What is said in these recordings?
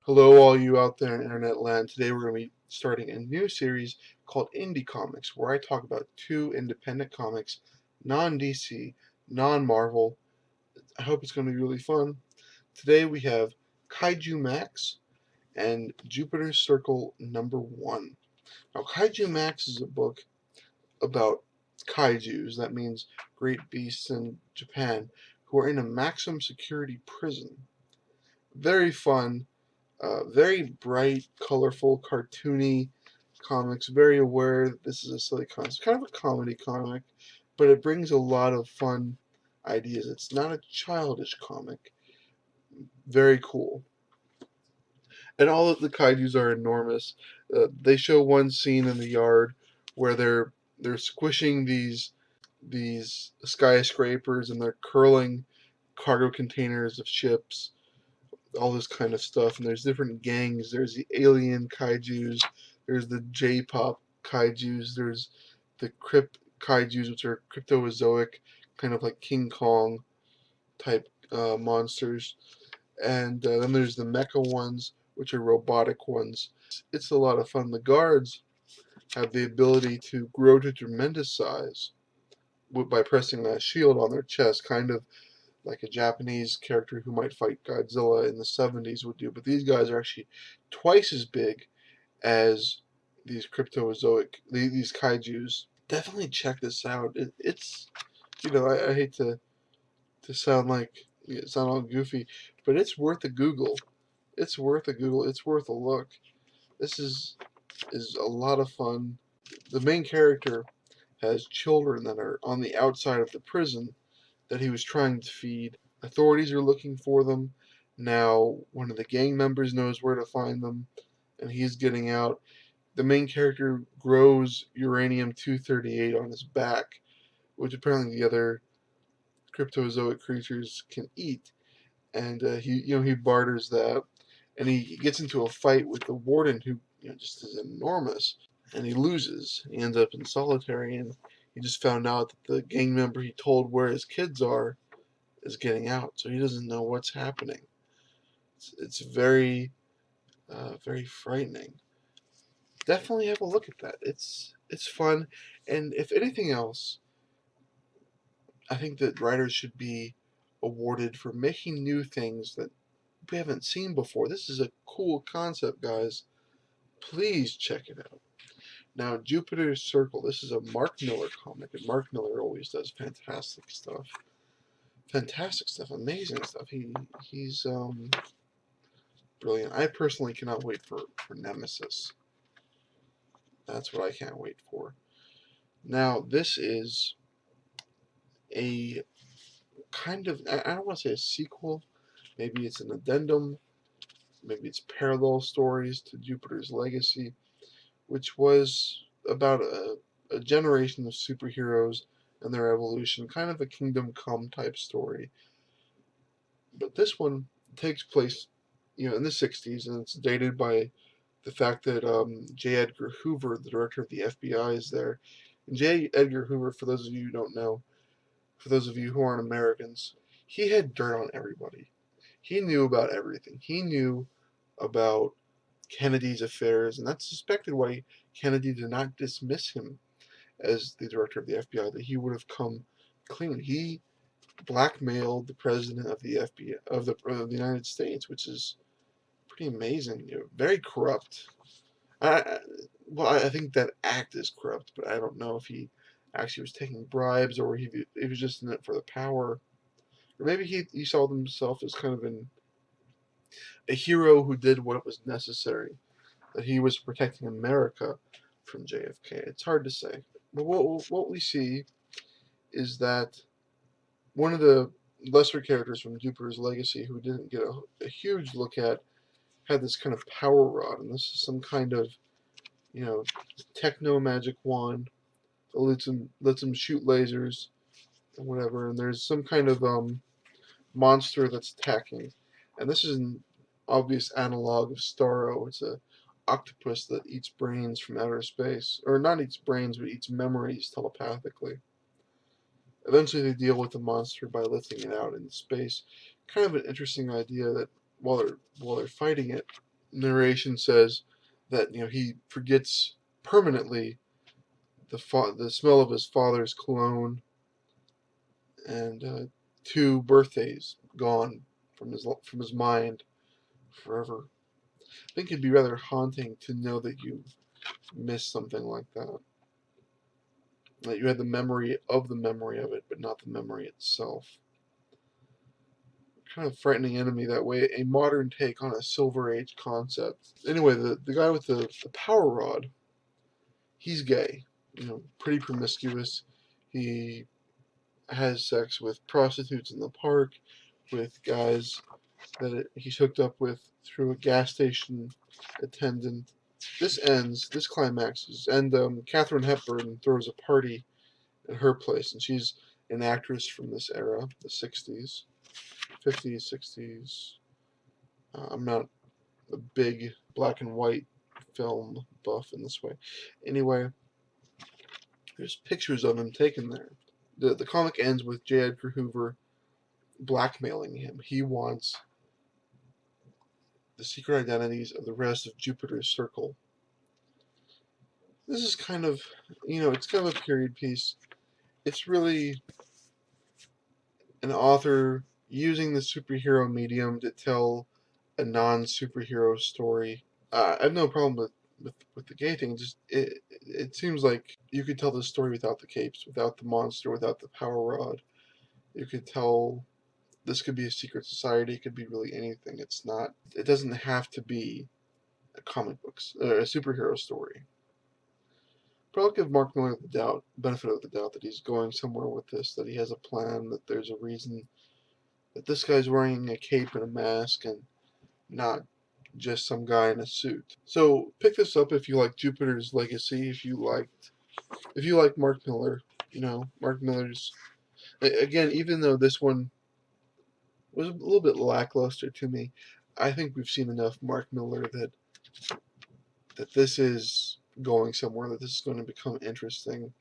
Hello, all you out there in internet land. Today we're going to be starting a new series called Indie Comics, where I talk about two independent comics, non-DC, non-Marvel. I hope it's going to be really fun. Today we have Kaijumax and Jupiter's Circle #1. Now, Kaijumax is a book about kaijus, that means great beasts in Japan, who are in a maximum security prison. Very fun. Very bright, colorful, cartoony comics. Very aware that this is a silly comic. It's kind of a comedy comic, but it brings a lot of fun ideas. It's not a childish comic. Very cool. And all of the kaijus are enormous. They show one scene in the yard where they're squishing these skyscrapers and they're curling cargo containers of ships, all this kind of stuff. And there's different gangs. There's the alien kaijus, there's the J-pop kaijus, there's the crypt kaijus, which are cryptozoic, kind of like King Kong type monsters. And then there's the mecha ones, which are robotic ones. It's a lot of fun. The guards have the ability to grow to tremendous size by pressing a shield on their chest, kind of like a Japanese character who might fight Godzilla in the 70s would do. But these guys are actually twice as big as these these kaijus. Definitely check this out. It's, I hate to sound all goofy, but it's worth a Google. It's worth a Google. It's worth a look. This is a lot of fun. The main character has children that are on the outside of the prison that he was trying to feed. Authorities are looking for them. Now, one of the gang members knows where to find them, and he's getting out. The main character grows uranium-238 on his back, which apparently the other cryptozoic creatures can eat. And he barters that, and he gets into a fight with the warden, who just is enormous, and he loses. He ends up in solitary, and he just found out that the gang member he told where his kids are is getting out, so he doesn't know what's happening. It's very, very frightening. Definitely have a look at that. It's fun, and if anything else, I think that writers should be awarded for making new things that we haven't seen before. This is a cool concept, guys. Please check it out. Now, Jupiter's Circle. This is a Mark Miller comic, and Mark Miller always does fantastic stuff. Fantastic stuff, amazing stuff. He's brilliant. I personally cannot wait for Nemesis. That's what I can't wait for. Now, this is a kind of, I don't want to say a sequel. Maybe it's an addendum. Maybe it's parallel stories to Jupiter's Legacy, which was about a generation of superheroes and their evolution, kind of a Kingdom Come type story. But this one takes place, in the 60s, and it's dated by the fact that J. Edgar Hoover, the director of the FBI, is there. And J. Edgar Hoover, for those of you who don't know, for those of you who aren't Americans, he had dirt on everybody. He knew about everything. He knew about Kennedy's affairs, and that's suspected why Kennedy did not dismiss him as the director of the FBI, that he would have come clean. He blackmailed the president of the FBI of the United States, which is pretty amazing. Very corrupt. I, I think that act is corrupt, but I don't know if he actually was taking bribes or he was just in it for the power, or maybe he saw himself as kind of a hero who did what was necessary, that he was protecting America from JFK. It's hard to say, but what we see is that one of the lesser characters from Jupiter's Legacy, who didn't get a huge look at, had this kind of power rod, and this is some kind of, techno magic wand that lets him shoot lasers and whatever. And there's some kind of monster that's attacking, and this is an obvious analog of Starro. It's a octopus that eats brains from outer space, or not eats brains, but eats memories telepathically. Eventually, they deal with the monster by lifting it out into space. Kind of an interesting idea that while they're fighting it, narration says that he forgets permanently the smell of his father's cologne, and 2 birthdays gone from his mind forever. I think it'd be rather haunting to know that you missed something like that. That you had the memory of it, but not the memory itself. Kind of frightening enemy that way. A modern take on a Silver Age concept. Anyway, the guy with the power rod, he's gay. Pretty promiscuous. He has sex with prostitutes in the park, with guys that he's hooked up with through a gas station attendant. This climaxes, and Katharine Hepburn throws a party at her place, and she's an actress from this era, the 60s, 50s, 60s. I'm not a big black and white film buff in this way. Anyway, there's pictures of him taken there. The comic ends with J. Edgar Hoover blackmailing him. He wants the secret identities of the rest of Jupiter's circle. This is kind of, it's kind of a period piece. It's really an author using the superhero medium to tell a non-superhero story. I have no problem with the gay thing. Just it seems like you could tell this story without the capes, without the monster, without the power rod. You could tell this could be a secret society. It could be really anything. It's not. It doesn't have to be a comic books or a superhero story. But I'll give Mark Miller the benefit of the doubt that he's going somewhere with this. That he has a plan. That there's a reason. That this guy's wearing a cape and a mask and not just some guy in a suit. So pick this up if you like Jupiter's Legacy. If you like Mark Miller, Mark Miller's. Again, even though this one was a little bit lackluster to me, I think we've seen enough Mark Miller that this is going somewhere, that this is going to become interesting.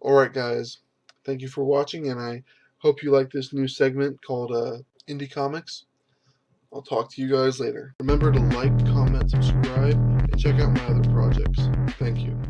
Alright guys, thank you for watching, and I hope you like this new segment called Indie Comics. I'll talk to you guys later. Remember to like, comment, subscribe, and check out my other projects. Thank you.